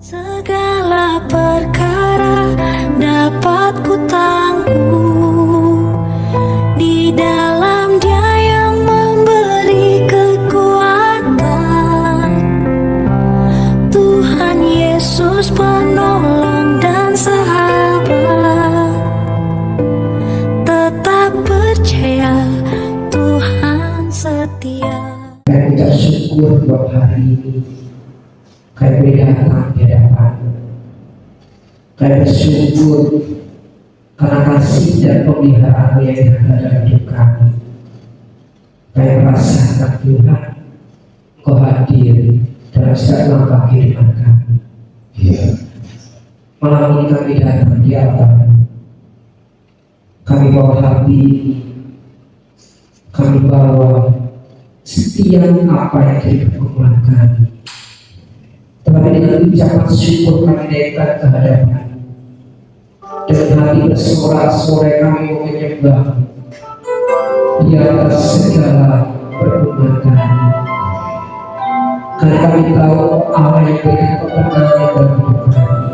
Segala perkara dapat ku tangguh di dalam Dia yang memberi kekuatan. Tuhan Yesus penolong dan sahabat. Tetap percaya Tuhan setia. Kami ucap syukur buat hari ini. Kami datang di hadapan. Kami bersyukur karena kasih dan pemeliharaan yang ada dalam hidup kami. Kami merasakan Tuhan, Kau hadir dalam setiap langkah kehidupan kami. Malam ini kami datang di altar. Kami bawa hati ini. Kami bawa setiap apa yang jadi pergumulan kami. Tetapi dengan ucapan syukur kami naikkan ke hadapan. Dengan hati bersorak-sorai kami menyembah di atas segala pergumulan kami. Karena kami tahu Allah yang berikan kemenangan dalam hidup kami.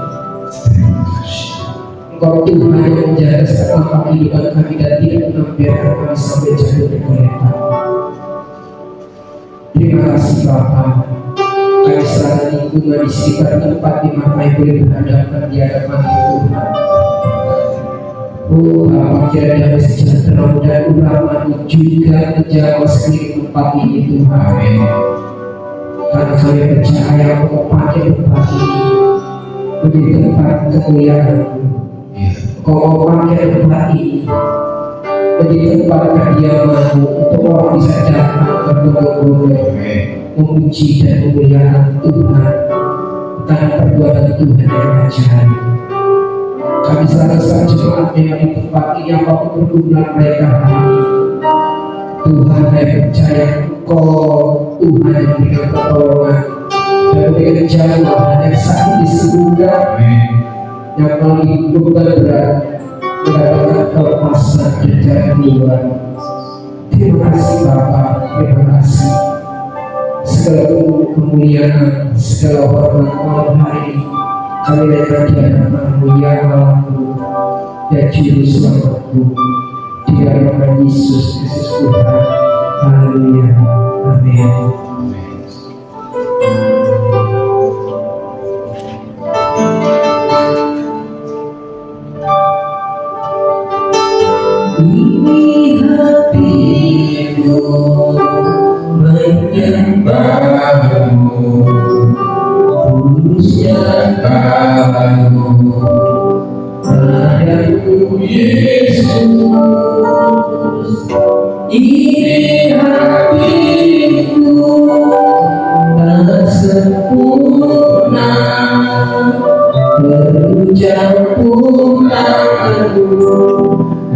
Engkau Tuhan yang menjaga setiap kehidupan kami dan tidak membiarkan kami sampai jatuh tergeletak. Terima kasih Bapa. Kami serahkan lingkungan di sekitar tempat di mana kami boleh berhadapan di hadapan Tuhan. Oh Bapa, kiranya damai sejahtera dan uramamu juga menjaga sekeliling tempat ini Tuhan. Karena kami percaya Kau pakai tempat ini menjadi tempat kemuliaan-Mu. Kau mau pakai tempat ini menjadi tempat kediaman-Mu untuk orang bisa datang berbondong-bondong memuji dan memuliakan Tuhan karena perbuatan Tuhan yang ajaib. Kami serahkan jemaat yang di tempat ini apapun pergumulan mereka hari ini. Tuhan, saya percaya Engkau Tuhan yang memberikan pertolongan dan memberikan jalan yang sakit disembuhkan, yang melalui beban berat mendapatkan kelepasan dan jalan keluar. Terima kasih Bapa, terima kasih. Segala kemuliaan, segala hormat malam hari ini kami naikkan di hadapan-Mu ya Allahku ya Juru Selamatku, di dalam nama Yesus Kristus Tuhan. Haleluya, amin. Ini hatiku menyembah-Mu, tulusnya tahu padamu Yesus. Ini hatiku tak sempurna, berucap pujianmu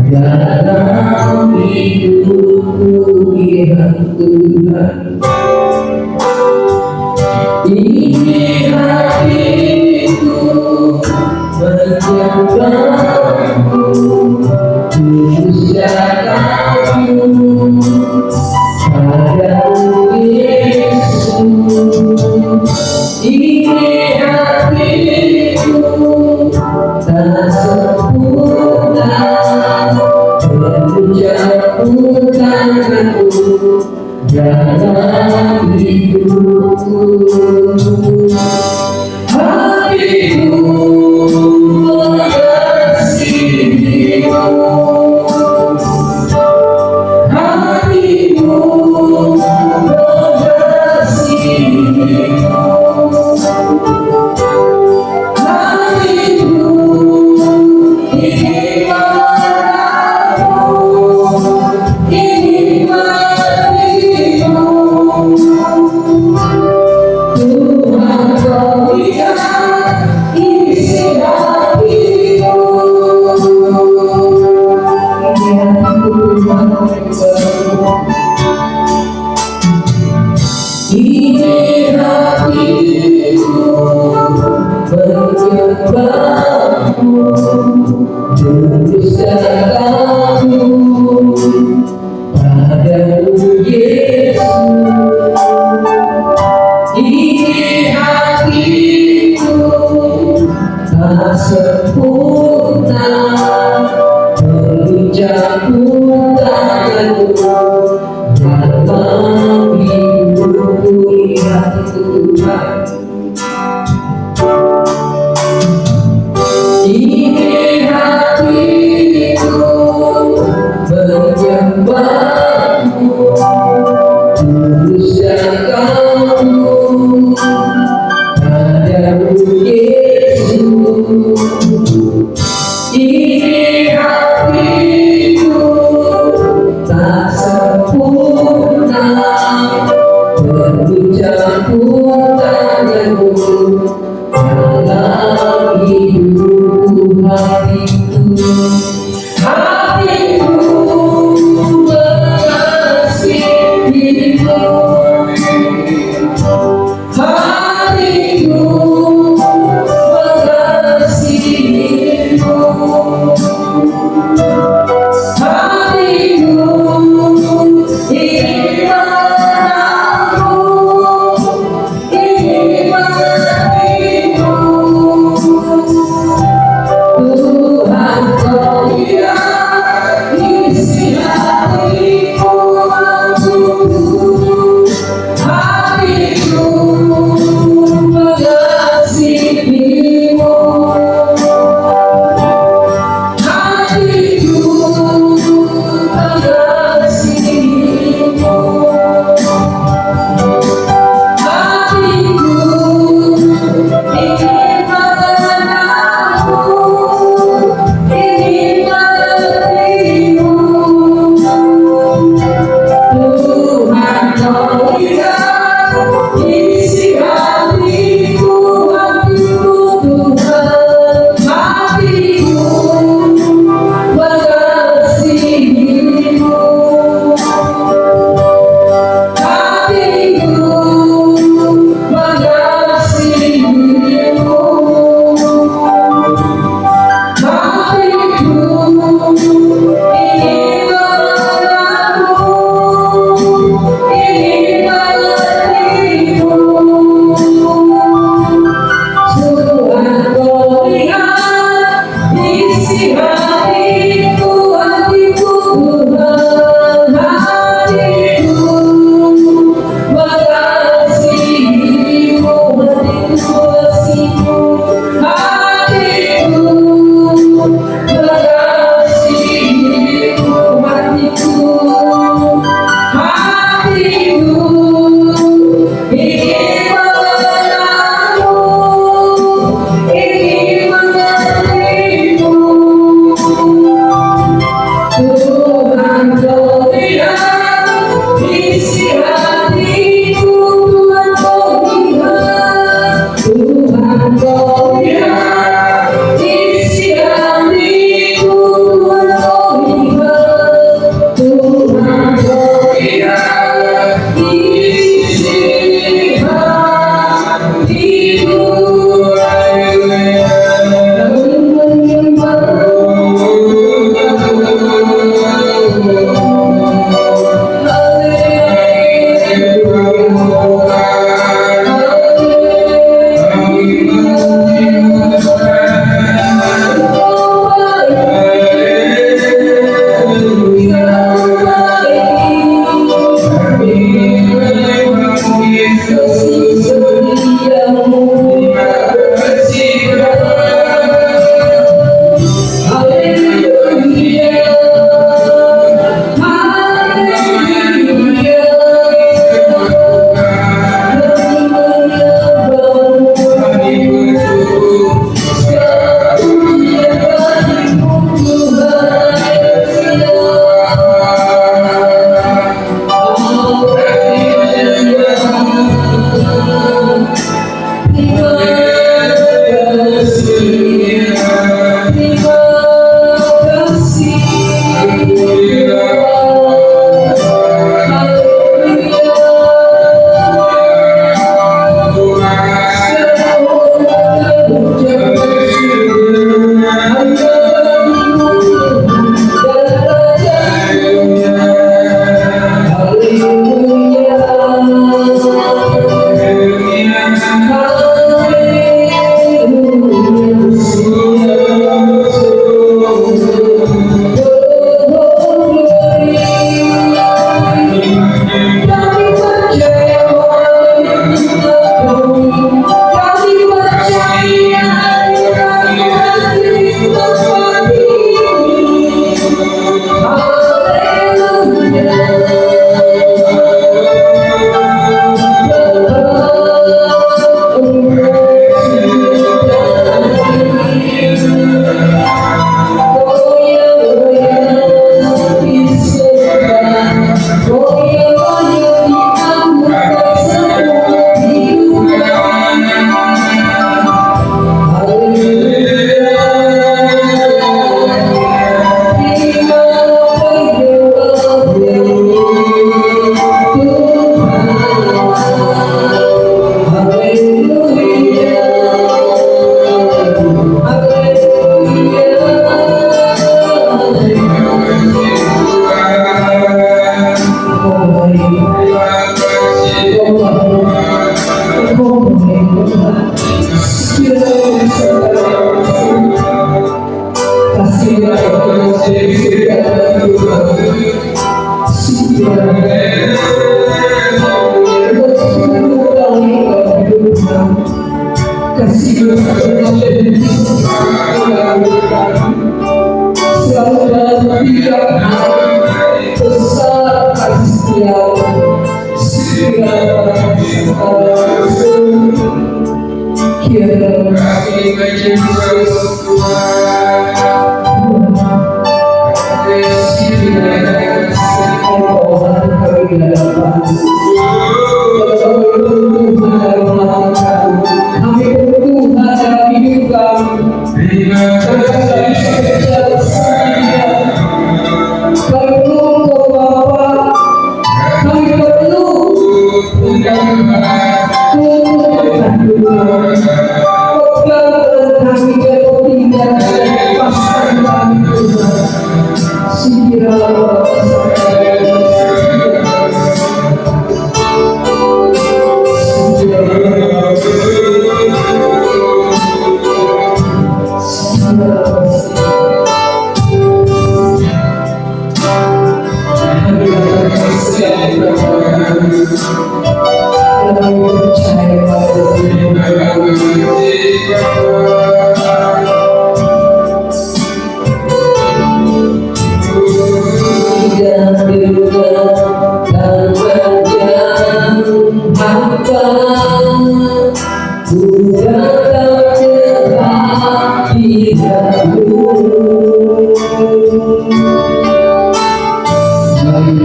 dalam hidupku ya Tuhan. Ini hatiku menyembah-Mu, tulusnya tahu padamu Yesus. Ini hatiku tak sempurna, berucap pujianmu dalam hidupku. Hatiku mengasihi-Mu, hatiku mengasihi-Mu, hatiku ingin padamu, ingin mati-Mu. Tuhan, Kau lihat isi hatiku. Ini hatiku menyembah-Mu, tulusnya tahu padamu Yesus. Ini hatiku Tuhan kau yang isi hatiku Tuhan kau yang isi hatiku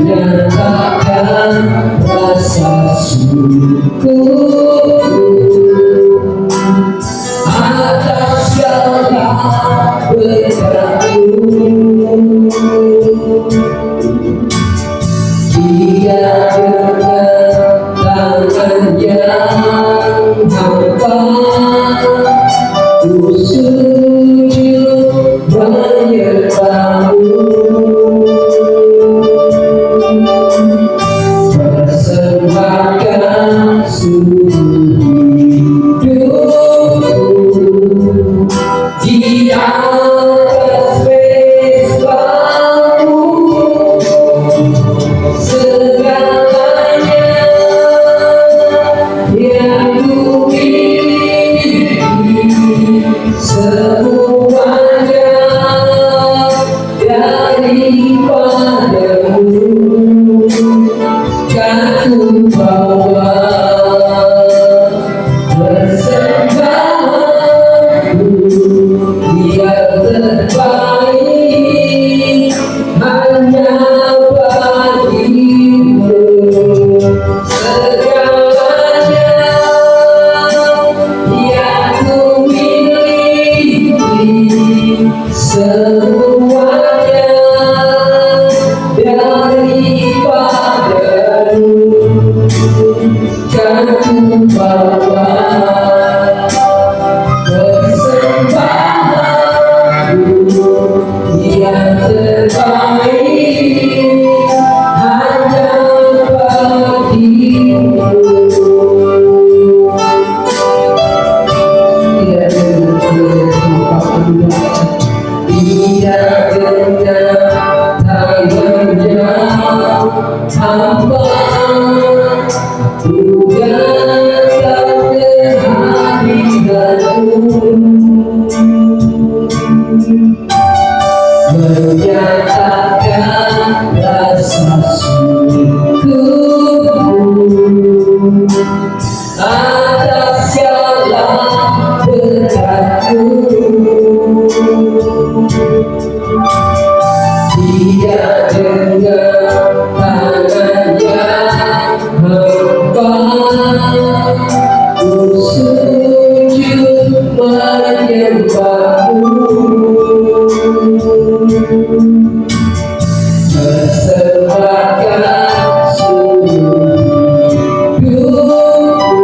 Menyatakan rasa syukur semuanya daripadamu kan ku bawa persembahanku biar terbaik hanya bagimu segalanya yang ku miliki semuanya daripadamu kan ku bawa persembahanku yang terbaik hanya bagimu. Tidak dengan tangannya hamba bukan menyatakan rasa syukurku atas segala berkatmu. Tidak dengan tangannya hamba ku sujud menyembahmu, persembahkan seluruh hidupku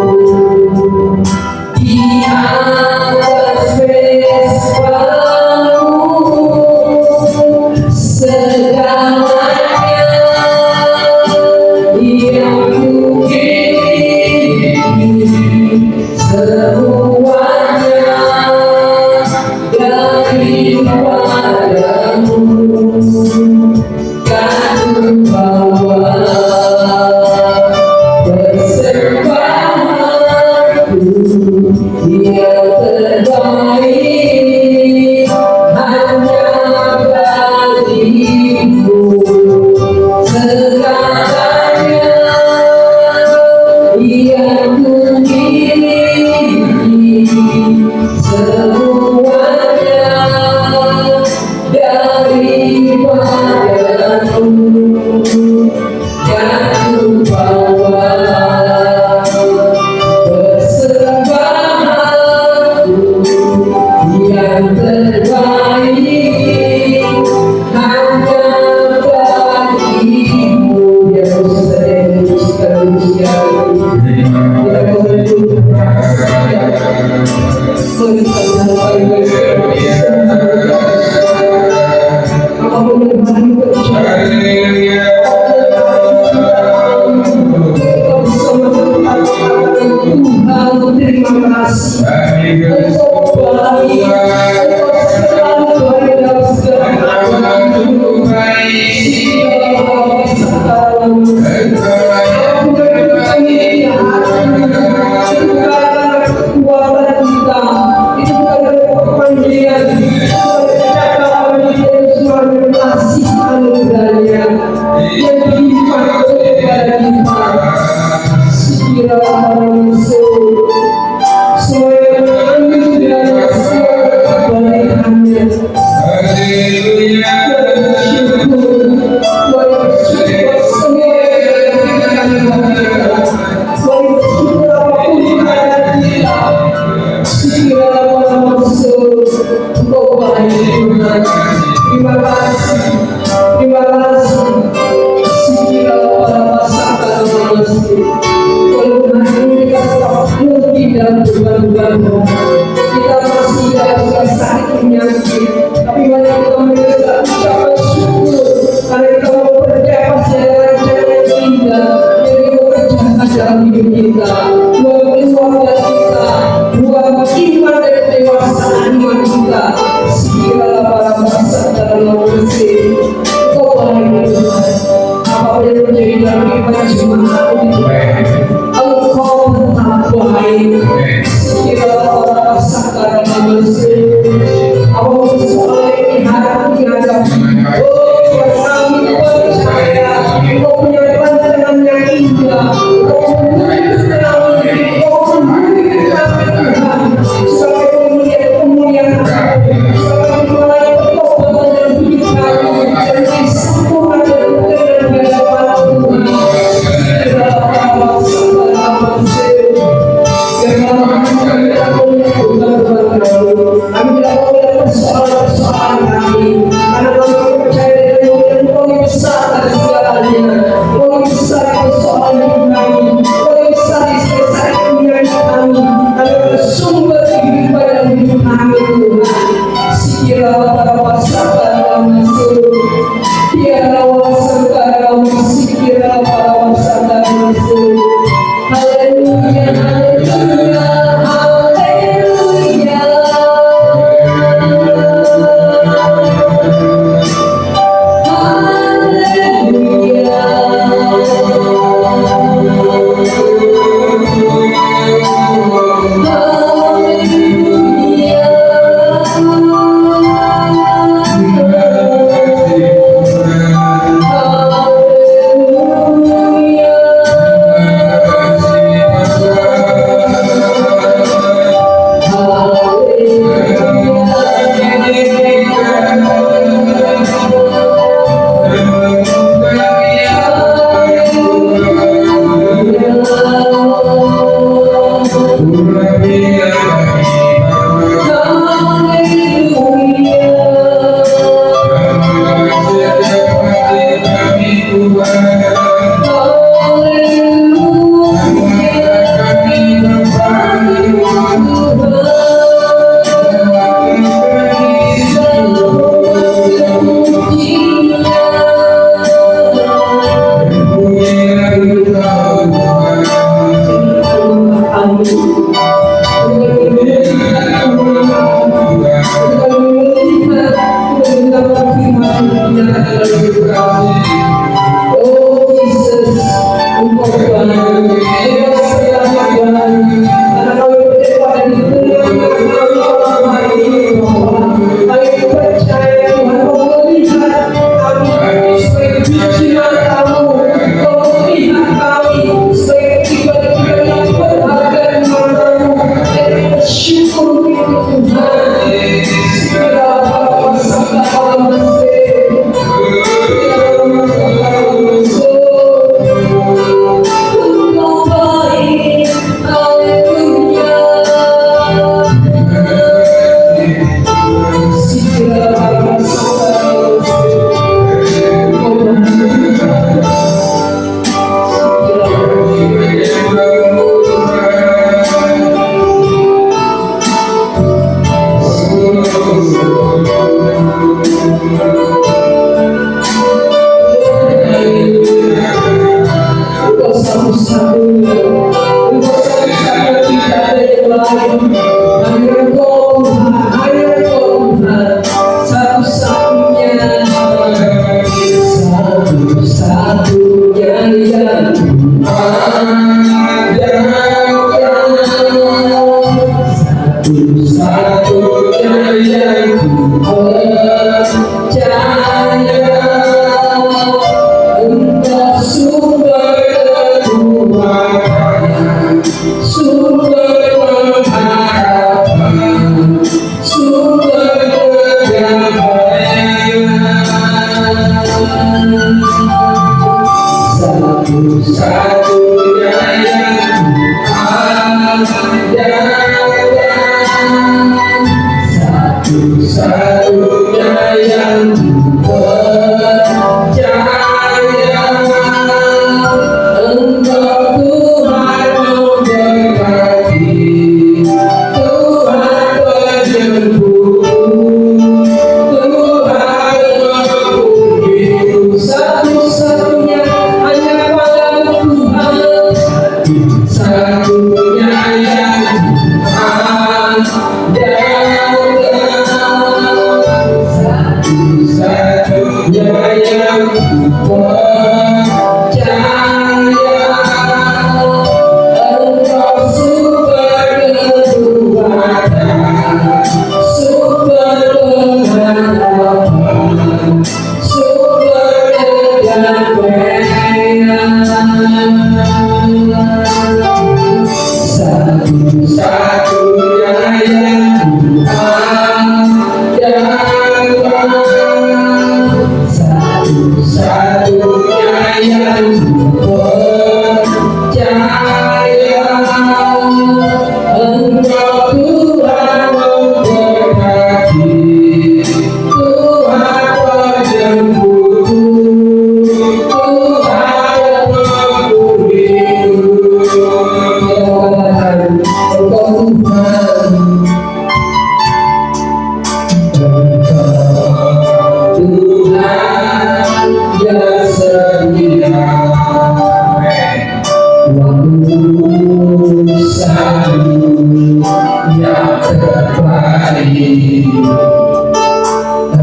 di atas mesbamu. Segalanya yang ku miliki semuanya daripadamu kan ku bawa persembahanku yang terbaik hanya bagimu. Segalanya yang ku miliki semuanya daripadamu kan ku bawa persembahanku yang terbaik hanya bagimu. Ya Tuhan, saya mengucapkan pujian terima kasih. Engkau baik, Engkau selalu baik dalam segala keadaan. Aku berdoa ini itu bukan kekuatan kita, itu bukan kepanjangan, suatu kasih anugerahnya yang dilimpahkan kepada kita. Sekiranya manusia semua yang mengambil dari semua kebaikannya, bersyukur semua yang diberikan, bersyukur apapun kepada kita. Sekiranya manusia Engkau baik Tuhan. Terima kasih, terima kasih. Sekiranya pada masa manusia mungkin dalam beban-bebanmu kita masih dalam sakit penyakit, tapi mari kita mengucapkan syukur karena kita mau percaya pada jalan-jalan indah yang kita kerjakan dalam hidup kita, buat keluarga kita, buat iman dan kedewasaan iman kita. Sekiranya para masa dalam bersih Kau baik Tuhan, apa yang menjadi dalam iman jemaat ini Engkau tetap baik. Sekiranya para masa dalam bersih Apa persoalan ini hadapi hadapi. Oh Tuhan, kami percaya Engkau punya rancangan yang indah. Engkau memberikan kami, Engkau memberikan kami Tuhan. Sampai kemuliaan kami, sampai melayani pertobatan dan hidup kami, dan disempurnakan dan benar di hadapan Tuhan. Kami tidak mau melihat persoalan-persoalan kami, karena kami percaya dengan Engkau yang besar dari segalanya. Engkau yang besar di persoalan hidup kami, Engkau yang besar di selesai kemuliaan kami. Kami bersumber kehidupan dalam hidup kami Tuhan. Sikirlah para wasaka dalam masuk, biarlah wasaka dalam sikirlah para wasaka dalam masuk. Haleluya, haleluya, haleluya.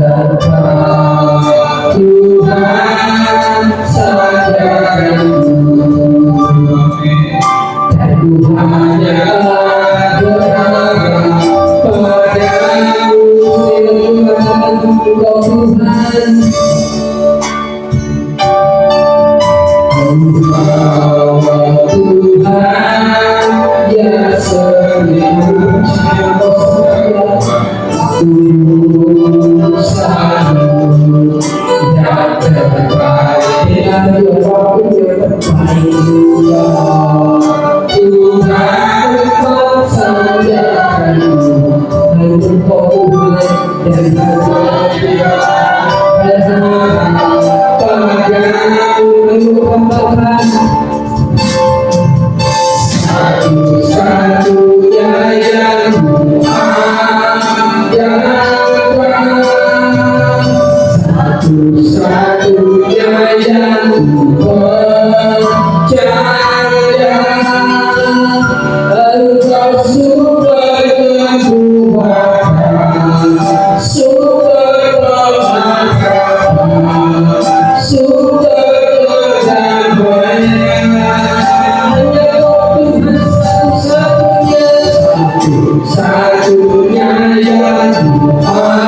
Engkau Tuhan sajaku, dan ku hanya berharap padamu. Engkau Tuhan, Engkau Tuhan, ya seluruh urusanmu dan terbaik dengan waktu yang terbaik. Tuhan mensadarkanmu, Engkau Tuhan dan berharap padamu. Tuhan satu-satunya yang kuandalkan, satu-satunya yang kupercaya. Engkau sumber kekuatan, sumber pengharapan, sumber kedamaian. Satu-satunya yang kuandalkan,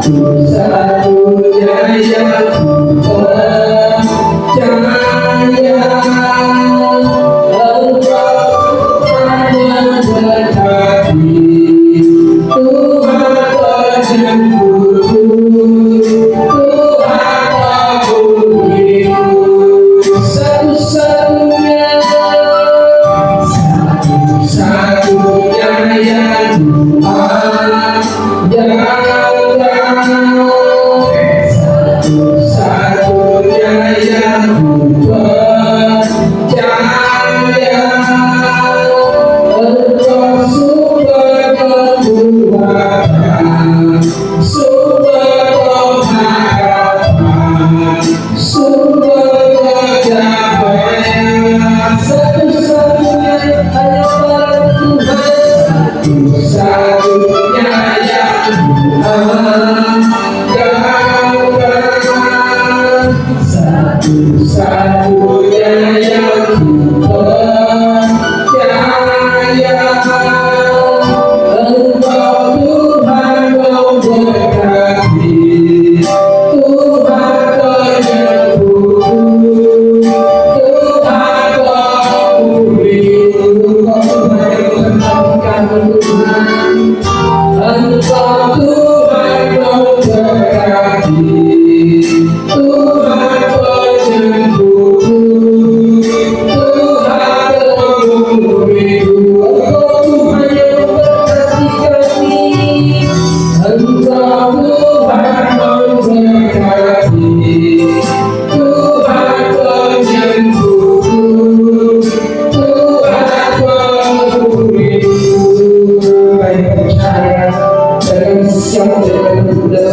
satu-satunya yang kupercaya. Engkau hanya mendekati, Tuhan penjemputku, Tuhan pemberiku. Satu-satunya yang kuandalkan, satu-satunya yang kupercaya. Engkau sumber kekuatan, sumber pengharapan, sumber kedamaian. Satu-satunya hanya pada Tuhan, satu-satunya yang kuandalkan, satu-satunya yang kupercaya. Engkau Tuhan memberkati, Tuhan penyembuhku, Tuhan pemberiku. Engkau Tuhan memberkati, Tuhan penyembuhku, Tuhan pemberiku. Engkau Tuhan yang memberkati kami, Engkau Tuhan memberkati, Tuhan penyembuhku, Tuhan pemberiku. Baik percaya dalam siapa dalam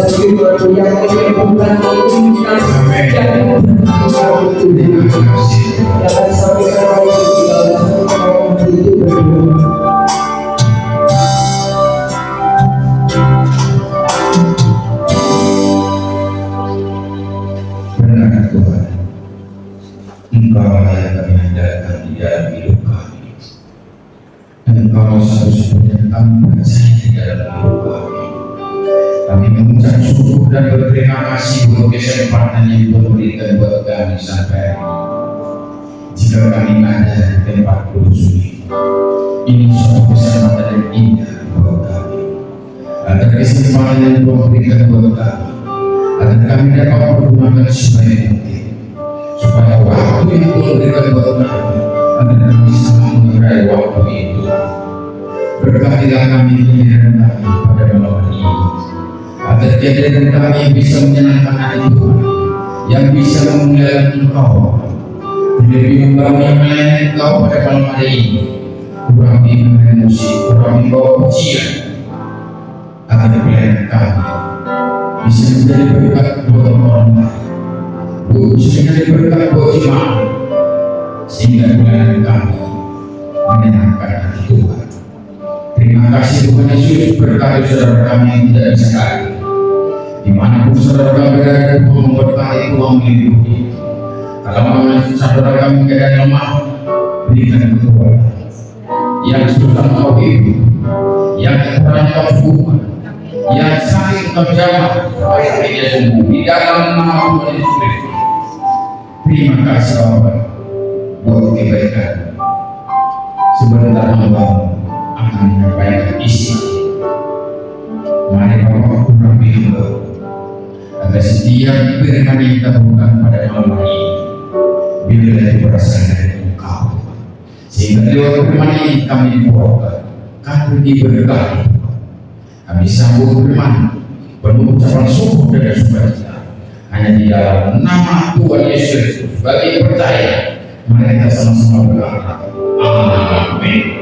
kehidupan yang menyembuhkan, menginginkan dan jangan sampai kau itu berdua. Benar Tuhan, Engkau yang kami andalkan di dalam hidup kami. Engkau satu-satunya kami percaya di dalam hidup kami. Kami mengucap syukur dan berterima kasih untuk kesempatan yang Tuhan berikan buat kami sampai hari ini. Jika kami ada di tempat kudus ini suatu kesempatan yang indah buat kami. Ada kesempatan yang Tuhan berikan buat kami, agar kami dapat menggunakan sebaik-baiknya, supaya waktu yang Tuhan berikan buat kami, agar kami bisa mengurai waktu itu. Berkatilah kami kegiatan kami pada malam hari ini, agar kegiatan kami bisa menyenangkan hati Tuhan, yang bisa memuliakan Engkau. Lebih kami melayani Engkau pada malam hari ini, kurang dengan musik, kurang bawa pujian, agar pelayanan kami bisa menjadi berkat buat orang lain, bisa menjadi berkat buat jemaat, sehingga pelayanan kami menyenangkan hati Tuhan. Terima kasih Tuhan Yesus, berkati saudara kami yang tidak bisa hadir. Dimanapun saudara kami berada, Tuhan memberkati, Tuhan melindungi. Kalau saudara kami keadaan lemah, berikan kekuatan. Yang susah kau hidup, yang kekurangan kau sembuhkan, yang sakit kau jamah supaya dia sembuh di dalam nama Tuhan Yesus Kristus. Terima kasih Bapak buat kebaikan. Sebentar hamba akan menyampaikan isi. Mari Bapak urapi hamba agar setiap firman yang kita bukan pada malam hari ini biarlah berasal dari Engkau, sehingga lewat firman ini kami dibuatkan, kami diberkati, kami sambut firman penuh ucapan syukur dan sukacita hanya di dalam nama Tuhan Yesus. Bagi yang percaya, mari kita sama-sama berdoa. Amin.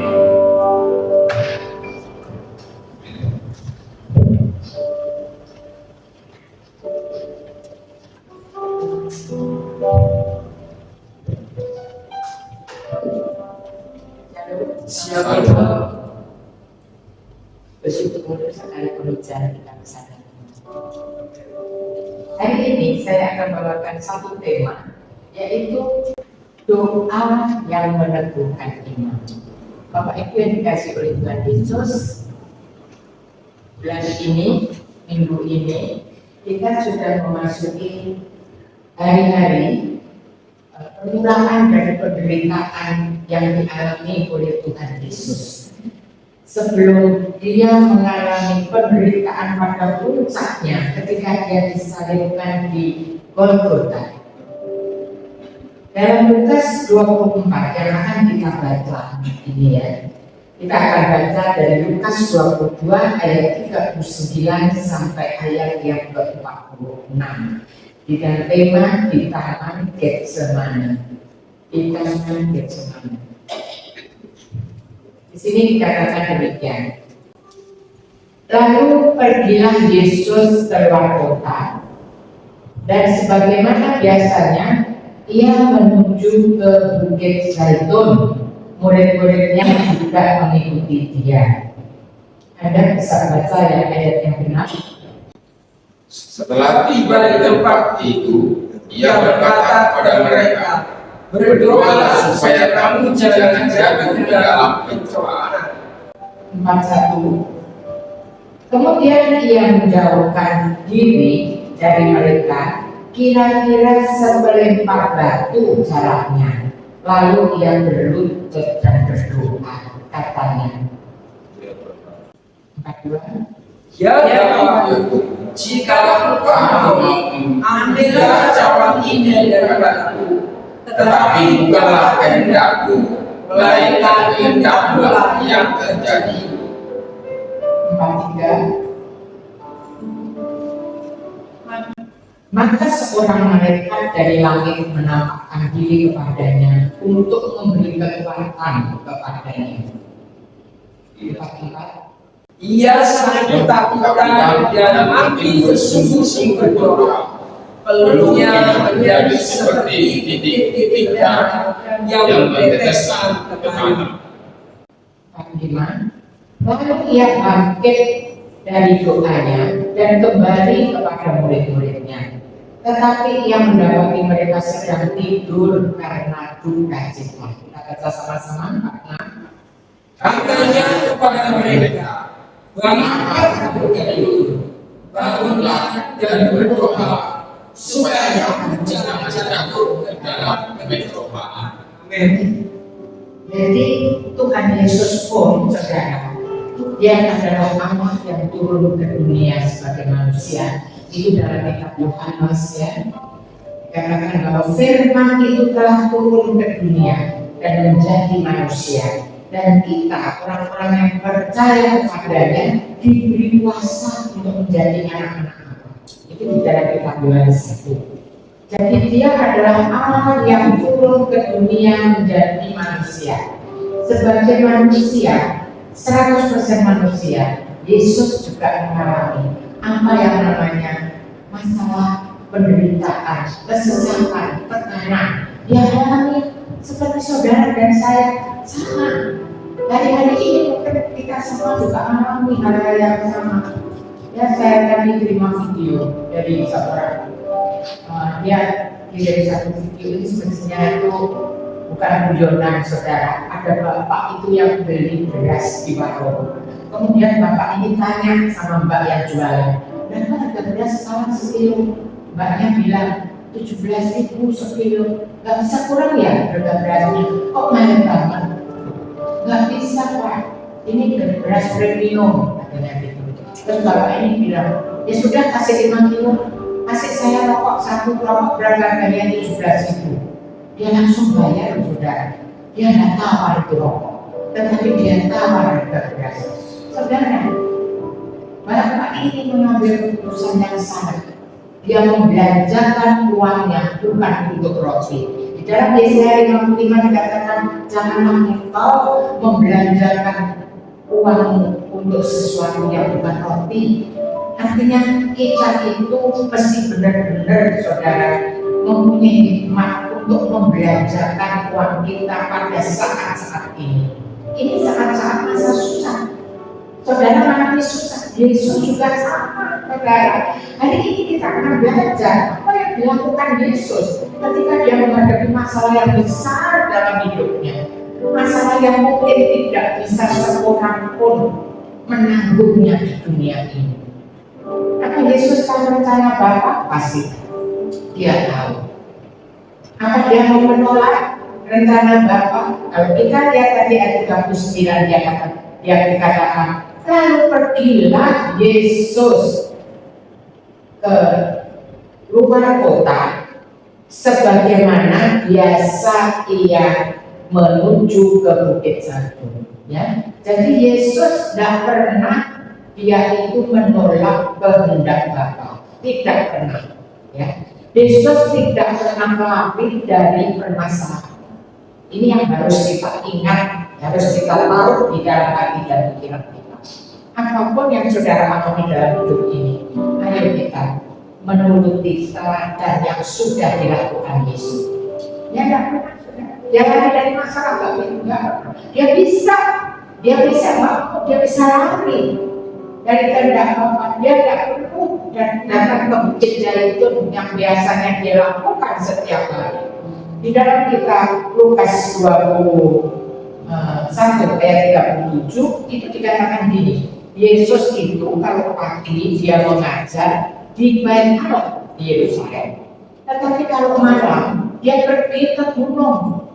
Bersyukur sekali pembicaraan kita bersama. Hari ini saya akan bawakan satu tema, yaitu doa yang meneguhkan iman. Bapak Ibu yang dikasih oleh Tuhan Yesus, bulan ini, minggu ini, kita sudah memasuki hari-hari pengulangan dari penderitaan yang dialami oleh Tuhan Yesus. Sebelum dia mengalami penderitaan pada puncaknya ketika dia disalibkan di Golgota. Dalam Lukas 24 yang akan kita baca ini ya. Kita akan baca dari Lukas 22 ayat 39 sampai ayat yang ke-46. Di dalam tema di Taman Getsemani. Di Taman Getsemani. Di sini dikatakan demikian. Lalu pergilah Yesus keluar kota, dan sebagaimana biasanya ia menuju ke Bukit Zaitun. Murid-muridnya juga mengikuti dia. Anda bisa baca ya ayat yang benar. Setelah tiba di tempat itu, ia berkata kepada mereka, berdoalah supaya kamu jangan jatuh ke dalam pencobaan. 41. Kemudian ia menjauhkan diri dari mereka, kira-kira seperempat batu jaraknya. Lalu ia berlutut dan berdoa, katanya. 42. Ya Bapa, jika Engkau ambillah cawan ini daripadaku, Tetapi bukanlah kehendakku, melainkan kehendakmu yang terjadi. 43. Maka seorang malaikat dari langit menampakkan diri kepadanya untuk memberi kekuatan kepadanya. 44. ia sangat ketakutan dan mati bersungguh-sungguh berdoa. Peluknya menjadi seperti titik-titik darah yang bertetesan ke tanah. 45. Lalu ia bangkit dari doanya dan kembali kepada murid-muridnya. Tetapi ia mendapati mereka sedang tidur karena duka cita. Kita baca sama-sama. Katanya kepada mereka, bangunlah kamu tidur, bangunlah dan berdoa, supaya kamu jangan jatuh ke dalam pencobaan. Amin. Jadi Tuhan Yesus pun saudara, dia adalah Allah yang turun ke dunia sebagai manusia. Itu dalam kitab Yohanes ya. Dikatakan bahwa firman itu telah turun ke dunia dan menjadi manusia. Dan kita orang-orang yang percaya kepadanya diberi kuasa untuk menjadi anak-anak Allah. Itu di dalam kitab Yohanes 1. Jadi dia adalah Allah yang turun ke dunia menjadi manusia. Sebagai manusia, 100% manusia, Yesus juga mengalami apa yang namanya masalah penderitaan, kesesatan, tekanan. Dia alami seperti saudara dan saya sama. Hari-hari ini mungkin kita semua juga mengalami hal-hal yang sama. Ya, saya tadi terima video dari seorang, dia dari satu video ini sebenarnya itu bukan guyonan saudara. Ada bapak itu yang beli beras di warung. Kemudian bapak ini tanya sama mbak yang jualan, berapa harga beras sekarang sekilo? Mbaknya bilang 17.000 sekilo. Gak bisa kurang ya harga berasnya? Kok mahal banget? Gak bisa Pak, ini beras premium katanya gitu. Terus bapak ini bilang, ya sudah kasih 5 kilo, kasih saya rokok satu rokok berapa harganya 17.000. Dia langsung bayar saudara. Dia nggak tawar itu rokok, tetapi dia tawar harga beras. Saudara, bapak ini mengambil keputusan yang salah. Dia membelanjakan uangnya bukan untuk roti. Di dalam Yesaya 55 dikatakan, janganlah engkau membelanjakan uang untuk sesuatu yang bukan roti. Artinya kita itu mesti benar-benar saudara mempunyai hikmat untuk membelanjakan uang kita pada saat-saat ini. Ini saat-saat masa susah. Saudara mengalami susah, Yesus juga sama, saudara. Hari ini kita akan belajar apa yang dilakukan Yesus ketika dia menghadapi masalah yang besar dalam hidupnya. Masalah yang mungkin tidak bisa seorang pun menanggungnya di dunia ini. Apa Yesus tahu rencana Bapa? Pasti dia tahu. Apa dia mau menolak rencana Bapa? Kalau kita lihat tadi ayat 39 dia dikatakan, lalu pergilah Yesus ke luar kota sebagaimana biasa ia menuju ke Bukit Zaitun. Ya, jadi Yesus tidak pernah dia itu menolak kehendak Bapa, tidak pernah. Ya, Yesus tidak pernah lari dari permasalahan. Ini yang harus kita ingat, harus kita tahu di dalam hati dan pikiran kita. Apapun yang saudara alami dalam hidup ini, ayo kita menuruti teladan yang sudah dilakukan Yesus. Ya, tidak pernah. Dia lari dari masalah, enggak. Dia bisa lari dari kehendak Bapa. Dia tidak perlu datang ke Bukit Zaitun yang biasanya dia lakukan setiap hari. Di dalam kitab Lukas 21 ayat 37 itu dikatakan gini, Yesus itu kalau pagi dia mengajar di Bait Allah di Yerusalem, tetapi kalau malam dia pergi ke gunung.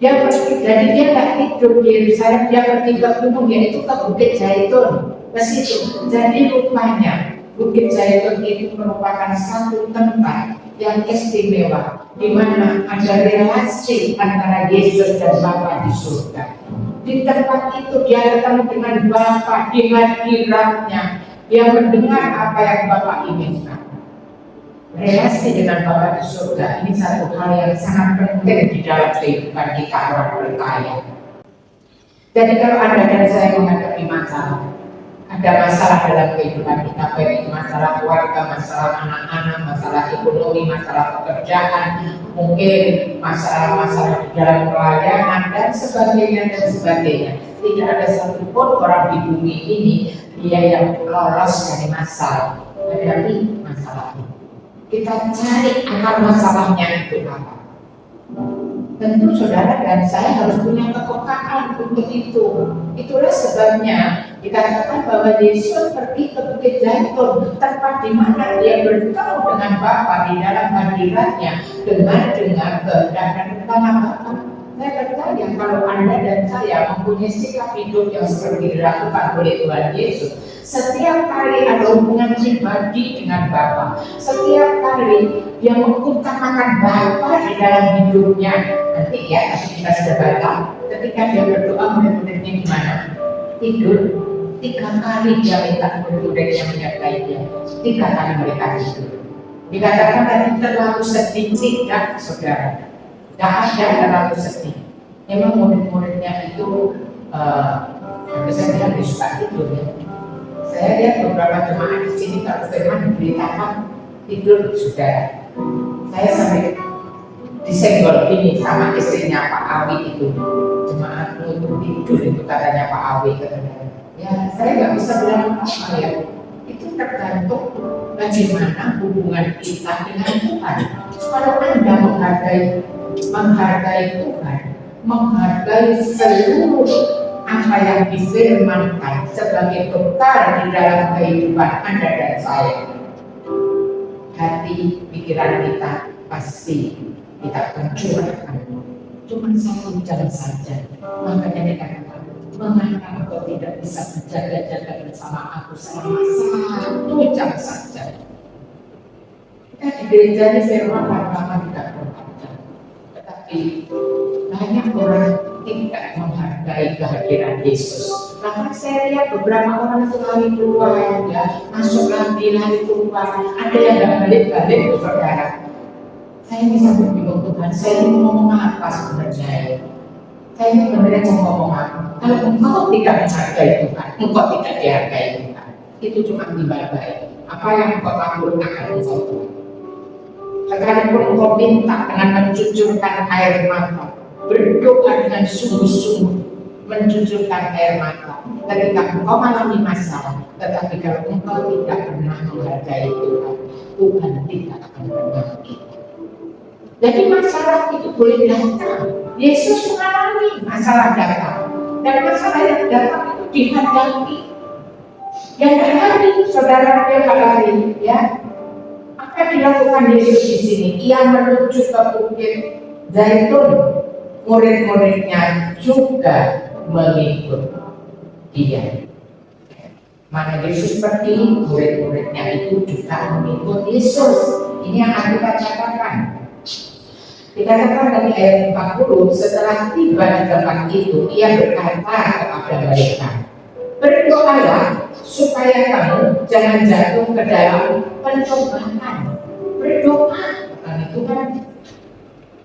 Jadi dia tidak tidur di Yerusalem, dia pergi ke gunung, yaitu ke Bukit Zaitun, ke situ. Jadi rupanya Bukit Zaitun itu merupakan satu tempat yang istimewa, di mana ada relasi antara Yesus dan Bapa di surga. Di tempat itu dia ketemu dengan Bapa di hadiratnya, dia mendengar apa yang Bapa inginkan. Relasi dengan Bapa di surga ini satu hal yang sangat penting di dalam kehidupan kita orang percaya. Jadi kalau Anda dan saya menghadapi masalah, ada masalah dalam kehidupan kita, baik itu masalah keluarga, masalah anak-anak, masalah ekonomi, masalah pekerjaan, mungkin masalah-masalah di dalam pelayanan dan sebagainya. Tidak ada satupun orang di bumi ini dia yang lolos dari masalah. Hadapi masalah ini. Kita cari akar masalahnya itu apa. Tentu saudara dan saya harus punya kepekaan untuk itu. Itulah sebabnya dikatakan bahwa Yesus pergi ke Bukit Zaitun, tempat di mana dia bertemu dengan Bapa di dalam hadiratnya dengan kehendak dan rencana Bapa. Saya percaya kalau Anda dan saya mempunyai sikap hidup yang seperti dilakukan oleh Tuhan Yesus, setiap kali ada hubungan pribadi dengan Bapa, setiap kali dia mengutamakan Bapa di dalam hidupnya, nanti ya, kita sudah baca, ketika dia berdoa murid-muridnya gimana? Tidur. 3 kali dia minta murid-muridnya menyertai dia, 3 kali mereka tidur. Dikatakan tadi terlalu sedih, tidak saudara. Tidak ada terlalu sedih. Memang murid-muridnya itu saya bilang suka tidur ya. Saya lihat beberapa jemaat di sini kalau firman diberitakan tidur saudara. Saya sampai disenggol ini sama istrinya Pak Awi itu. jemaat untuk tidur itu katanya Pak Awi katanya. Ya saya nggak bisa bilang apa ya. Itu tergantung bagaimana hubungan kita dengan Tuhan. Kalau Anda menghargai Tuhan, menghargai seluruh apa yang difirmankan sebagai bekal di dalam kehidupan Anda dan saya, hati pikiran kita pasti kita akan curahkan. Cuma 1 jam saja. Makanya dikatakan, mengapa engkau tidak bisa menjaga-jaga bersama aku selama 1 jam saja. Kita di gereja ini firman lama tidak berkata, tetapi banyak orang tidak menghargai kehadiran Yesus. Bahkan saya lihat beberapa orang itu lari keluar, ya, masuk lagi lari keluar. Ada yang nggak balik-balik ke saudara. Saya bisa bingung Tuhan, saya ini ngomong apa sebenarnya? Saya ini sebenarnya mau ngomong apa? Kalau engkau tidak menghargai Tuhan, engkau tidak dihargai Tuhan. Itu cuma dibagai. Apa yang engkau lakukan akan engkau Tuhan. Sekalipun engkau minta dengan mencucurkan air mata, berdoa dengan sungguh-sungguh, mencucurkan air mata. Ketika engkau mengalami masalah, tetapi kalau engkau tidak pernah menghargai Tuhan, Tuhan tidak akan pernah kita. Jadi masalah itu boleh datang. Yesus mengalami masalah datang, dan masalah yang datang itu dihadapi. Yang lari, saudara dia lari, ya. Apa yang dilakukan Yesus di sini? Ia menuju ke Bukit Zaitun. Murid-muridnya juga mengikut dia. Mana Yesus pergi, murid-muridnya itu juga mengikut Yesus. Ini yang kita katakan. Dikatakan dari ayat 40, setelah tiba di tempat itu, ia berkata kepada mereka, berdoalah supaya kamu jangan jatuh ke dalam pencobaan. Berdoa, bukan itu kan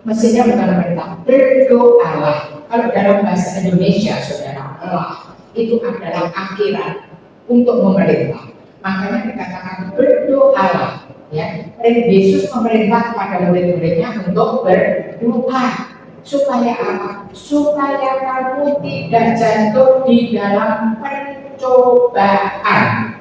mestinya bukan mereka, berdoalah. Kalau dalam bahasa Indonesia, saudara, Allah itu adalah akhirat untuk memerintah. Makanya dikatakan berdoalah. Ya, Yesus memerintah kepada murid-muridnya untuk berdoa supaya apa? Supaya kamu tidak jatuh di dalam pencobaan.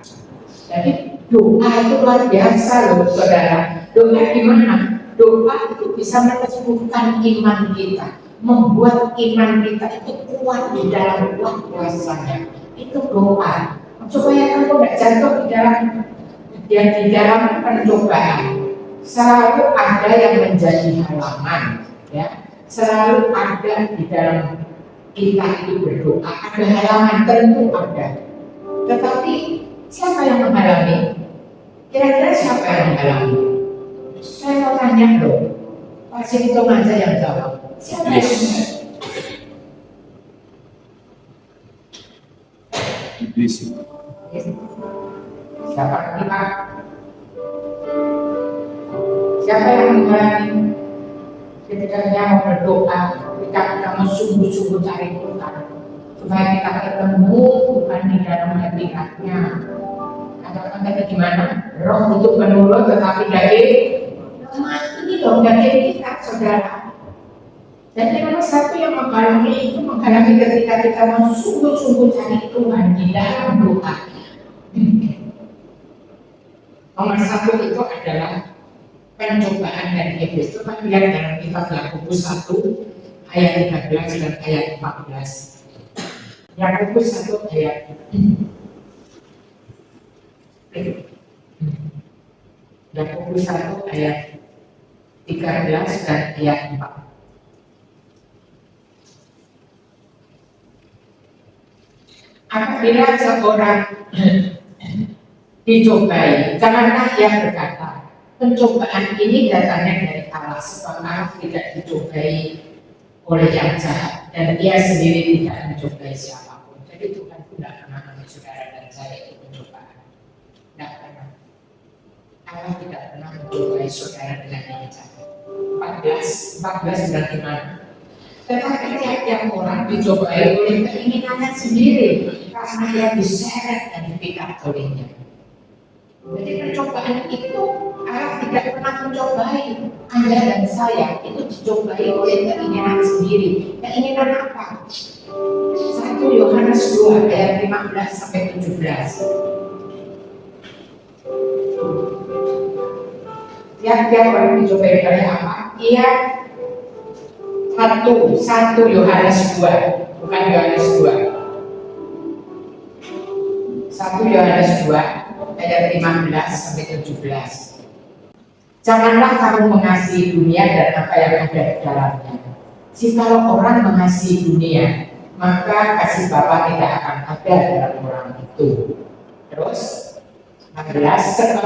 Jadi doa itu luar biasa loh, saudara. Doa gimana? Doa itu bisa meneguhkan iman kita, membuat iman kita itu kuat di dalam kuasanya. Itu doa supaya kamu tidak jatuh di dalam pencobaan. Selalu ada yang menjadi halangan, ya. Selalu ada di dalam kita itu berdoa. Ada halangan, tentu ada. Tetapi siapa yang menghalangi? Kira-kira siapa yang menghalangi? Saya mau tanya loh, Pak Sinto aja yang jawab. Siapa yang menghalangi? Iblis. Siapa kita? Siapa yang menghalangi? Ketika kita mau berdoa, ketika kita mau sungguh-sungguh cari Tuhan, supaya kita ketemu Tuhan di dalam hakikatnya. Katakan tadi gimana? Roh itu menurut, tetapi daging ini dong daging kita, saudara. Dan nomor satu yang menghalangi itu menghalangi ketika kita mau sungguh-sungguh cari Tuhan di dalam doa. Nomor satu itu adalah pencobaan dari iblis. Coba lihat dalam kitab Yakobus 1 ayat 13 dan ayat 14. Yakobus 1 ayat Yakobus 1 ayat 13 dan ayat 4. Apabila seorang dicobai, janganlah ia berkata, pencobaan ini datangnya dari Allah, sebab Allah tidak dicobai oleh yang jahat, dan ia sendiri tidak mencobai siapapun. Jadi Tuhan tidak pernah memberi saudara dan saya itu pencobaan. Tidak pernah. Allah tidak pernah mencobai saudara dengan yang jahat. 14 bilang gimana? Tetapi tiap-tiap orang dicobai oleh keinginannya sendiri, karena ia diseret dan dipikat olehnya. Jadi percobaan itu Allah tidak pernah mencobai Anda dan saya, itu dicobai oleh keinginan sendiri. Keinginan apa? 1 Yohanes 2 ayat 15 sampai 17. Tiap-tiap orang dicobai oleh apa? Ia 1 Yohanes 2, bukan Yohanes 2. 1 Yohanes 2 ayat 15 sampai 17. Janganlah kamu mengasihi dunia dan apa yang ada di dalamnya. Jikalau orang mengasihi dunia, maka kasih Bapa tidak akan ada dalam orang itu. Terus 16, sebab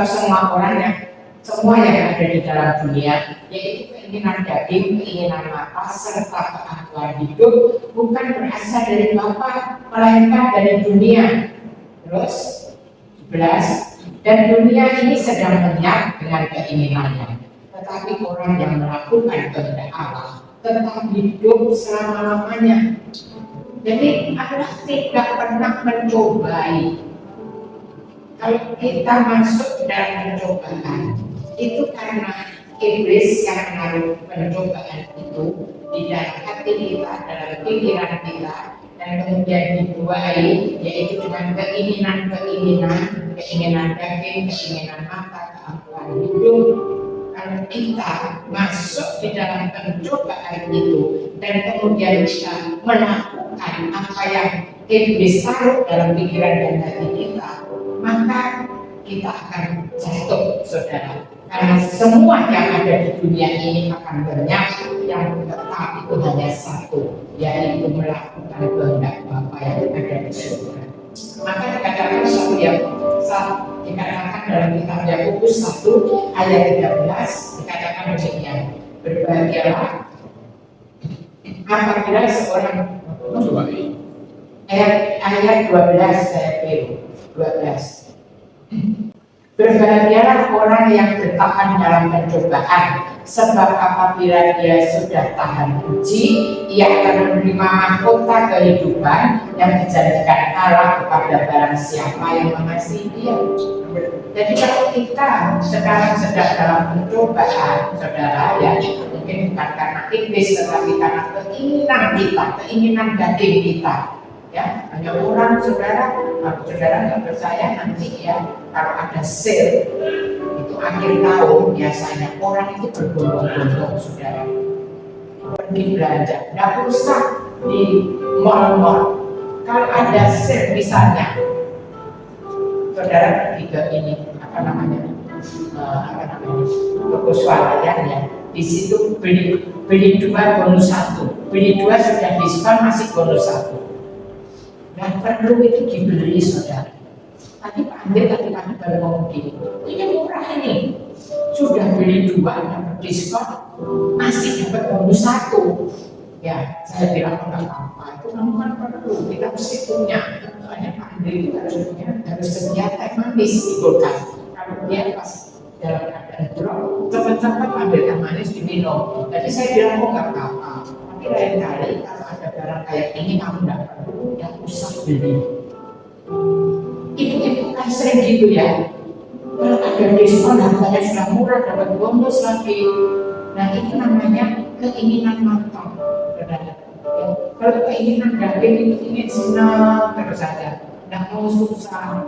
semua yang ada di dalam dunia, yaitu keinginan daging, keinginan mata, serta keangkuhan hidup, bukan berasal dari Bapa, melainkan dari dunia. Terus 11, dan dunia ini sedang lenyap dengan keinginannya, tetapi orang yang melakukan kehendak Allah tetap hidup selama-lamanya. Jadi Allah tidak pernah mencobai. Kalau kita masuk dalam pencobaan, itu karena iblis yang menaruh pencobaan itu di dalam hati kita, dalam pikiran kita, dan kemudian dibuai, yaitu dengan keinginan daging, keinginan mata, keangkuhan hidup. Kalau kita masuk di dalam pencobaan itu dan kemudian kita melakukan apa yang iblis taruh dalam pikiran dan hati kita, maka kita akan jatuh, saudara. Karena semua yang ada di dunia ini akan lenyap, yang tetap itu hanya satu, yaitu melakukan kehendak Bapa yang ada di surga. Maka dikatakan dikatakan dalam kitab Yakobus 1 ayat 13, dikatakan demikian, berbahagialah apabila seorang ayat 12 saya pilih 12. Berbahagialah orang yang bertahan dalam pencobaan, sebab apabila dia sudah tahan uji, ia akan menerima mahkota kehidupan yang dijanjikan Allah kepada barang siapa yang mengasihi dia. Jadi kalau kita sekarang sedang dalam pencobaan, saudara, ya mungkin bukan karena iblis, tetapi karena keinginan kita, keinginan daging kita. Ya, hanya orang, saudara, kalau saudara nggak percaya nanti ya, kalau ada sale itu akhir tahun biasanya orang itu berbondong-bondong, saudara, pergi belanja, nggak usah di mall-mall. Kalau ada sale misalnya, saudara pergi ke ini apa namanya toko swalayan ya, di situ beli 2 bonus 1, beli 2 sudah diskon masih bonus 1. Nah, perlu itu dibeli, saudara. Tadi Pak Andre tadi kami baru ngomong gini, ini murah ini, sudah beli 2 dapat diskon, masih dapat bonus 1. Ya, saya bilang enggak apa-apa, itu memang perlu, kita mesti punya. Soalnya Pak Andre itu harus sedia teh manis di kulkas. Kalau dia pas dalam keadaan drop, cepat-cepat ambil teh manis diminum. Jadi saya bilang enggak apa-apa. Tapi lain kali kalau ada barang kayak ini kamu enggak perlu, ya usah beli. Ibu-ibu kan sering gitu ya. Kalau ada diskon harganya sudah murah, dapat bonus lagi. Nah itu namanya keinginan mata. Ya. Kalau keinginan daging itu ingin senang terus saja, tidak mau susah.